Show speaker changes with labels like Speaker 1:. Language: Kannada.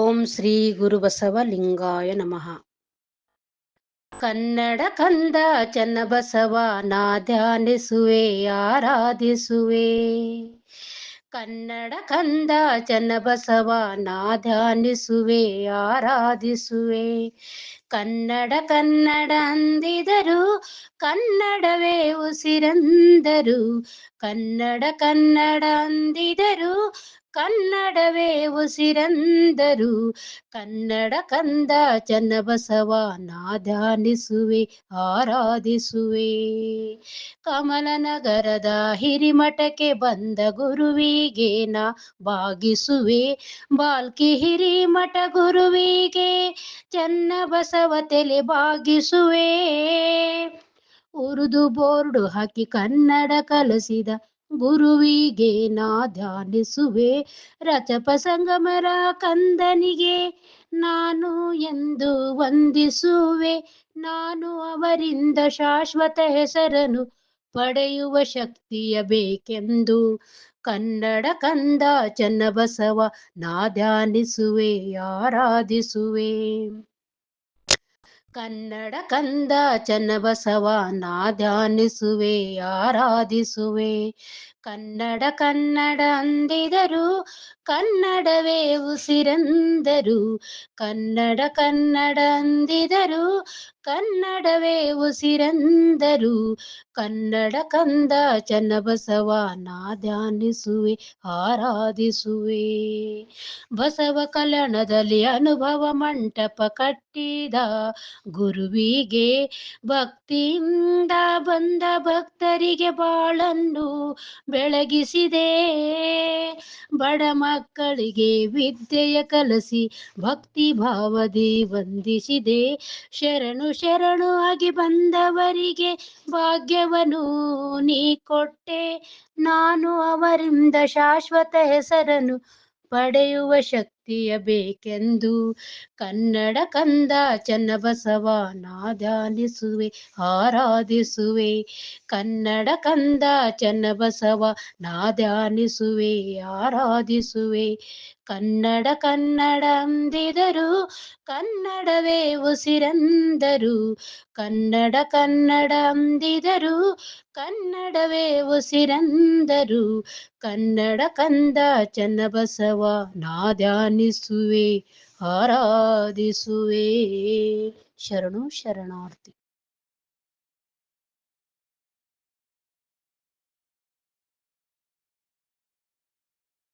Speaker 1: ಓಂ ಶ್ರೀ ಗುರುಬಸವಲಿಂಗಾಯ ನಮಃ. ಕನ್ನಡ ಕಂದ ಚನ್ನಬಸವ ನಾ ಧ್ಯಾನಿಸುವೆ ಆರಾಧಿಸುವೆ. ಕನ್ನಡ ಕಂದ ಚನ್ನಬಸವ ನಾ ಧ್ಯಾನಿಸುವೆ ಆರಾಧಿಸುವೆ. ಕನ್ನಡ ಕನ್ನಡ ಅಂದಿದರು ಕನ್ನಡವೇ ಉಸಿರಂದರು. ಕನ್ನಡ ಕನ್ನಡ ಅಂದಿದರು ಕನ್ನಡವೇ ಉಸಿರಂದರು. ಕನ್ನಡ ಕಂದ ಚನ್ನಬಸವ ನಾ ಧ್ಯಾನಿಸುವೆ ಆರಾಧಿಸುವೆ. ಕಮಲನಗರದ ಹಿರಿಮಠಕ್ಕೆ ಬಂದ ಗುರುವಿಗೆ ನಾ ಭಾಗಿಸುವೆ. ಬಾಲ್ಕಿ ಹಿರಿಮಠ ಗುರುವಿಗೆ ಚನ್ನಬಸವ ತಲೆ ಭಾಗಿಸುವೆ. ಉರ್ದು ಬೋರ್ಡು ಹಾಕಿ ಕನ್ನಡ ಕಲಿಸಿದ ಗುರುವಿಗೆ ನಾ ಧ್ಯಾನಿಸುವೆ. ರಚಪ ಸಂಗಮರ ಕಂದನಿಗೆ ನಾನು ಎಂದು ವಂದಿಸುವೆ. ನಾನು ಅವರಿಂದ ಶಾಶ್ವತ ಹೆಸರನ್ನು ಪಡೆಯುವ ಶಕ್ತಿಯ ಬೇಕೆಂದು ಕನ್ನಡ ಕಂದ ಚನ್ನಬಸವ ನಾ ಧ್ಯಾನಿಸುವೆ ಆರಾಧಿಸುವೆ. ಕನ್ನಡ ಕಂದ ಚನ್ನಬಸವ ನಾ ಧ್ಯಾನಿಸುವೆ ಆರಾಧಿಸುವೆ. ಕನ್ನಡ ಕನ್ನಡ ಅಂದಿದರು ಕನ್ನಡವೇ ಉಸಿರಂದರು. ಕನ್ನಡ ಕನ್ನಡ ಅಂದಿದರು ಕನ್ನಡವೇ ಉಸಿರಂದರು. ಕನ್ನಡ ಕಂದ ಚನ್ನಬಸವ ನಾ ಧ್ಯಾನಿಸುವೆ ಆರಾಧಿಸುವೆ. ಬಸವ ಕಲ್ಯಾಣದಲ್ಲಿ ಅನುಭವ ಮಂಟಪ ಕಟ್ಟಿದ ಗುರುವಿಗೆ ಭಕ್ತಿಯಿಂದ ಬಂದ ಭಕ್ತರಿಗೆ ಬಾಳನ್ನು ಬೆಳಗಿಸಿದೆ. ಬಡ ಮಕ್ಕಳಿಗೆ ವಿದ್ಯೆಯ ಕಲಿಸಿ ಭಕ್ತಿ ಭಾವದಿ ವಂದಿಸಿದೆ. ಶರಣು ಶರಣು ಆಗಿ ಬಂದವರಿಗೆ ಭಾಗ್ಯವನ್ನು ನೀ ಕೊಟ್ಟೆ. ನಾನು ಅವರಿಂದ ಶಾಶ್ವತ ಹೆಸರನ್ನು ಪಡೆಯುವ ಶಕ್ತಿಯ ಬೇಕೆಂದು ಕನ್ನಡ ಕಂದ ಚನ್ನಬಸವ ನಾ ಧ್ಯಾನಿಸುವೆ ಆರಾಧಿಸುವೆ. ಕನ್ನಡ ಕಂದ ಚನ್ನಬಸವ ನಾ ಧ್ಯಾನಿಸುವೆ ಆರಾಧಿಸುವೆ. ಕನ್ನಡ ಕನ್ನಡ ಅಂದಿದರು ಕನ್ನಡವೇ ಉಸಿರಂದರು. ಕನ್ನಡ ಕನ್ನಡ ಅಂದಿದರು ಕನ್ನಡವೇ ಉಸಿರಂದರು. ಕನ್ನಡ ಕಂದ ಚನ್ನಬಸವ ನಾ ಧ್ಯಾನಿಸುವೆ ಆರಾಧಿಸುವೆ. ಶರಣು ಶರಣಾರ್ಥಿ.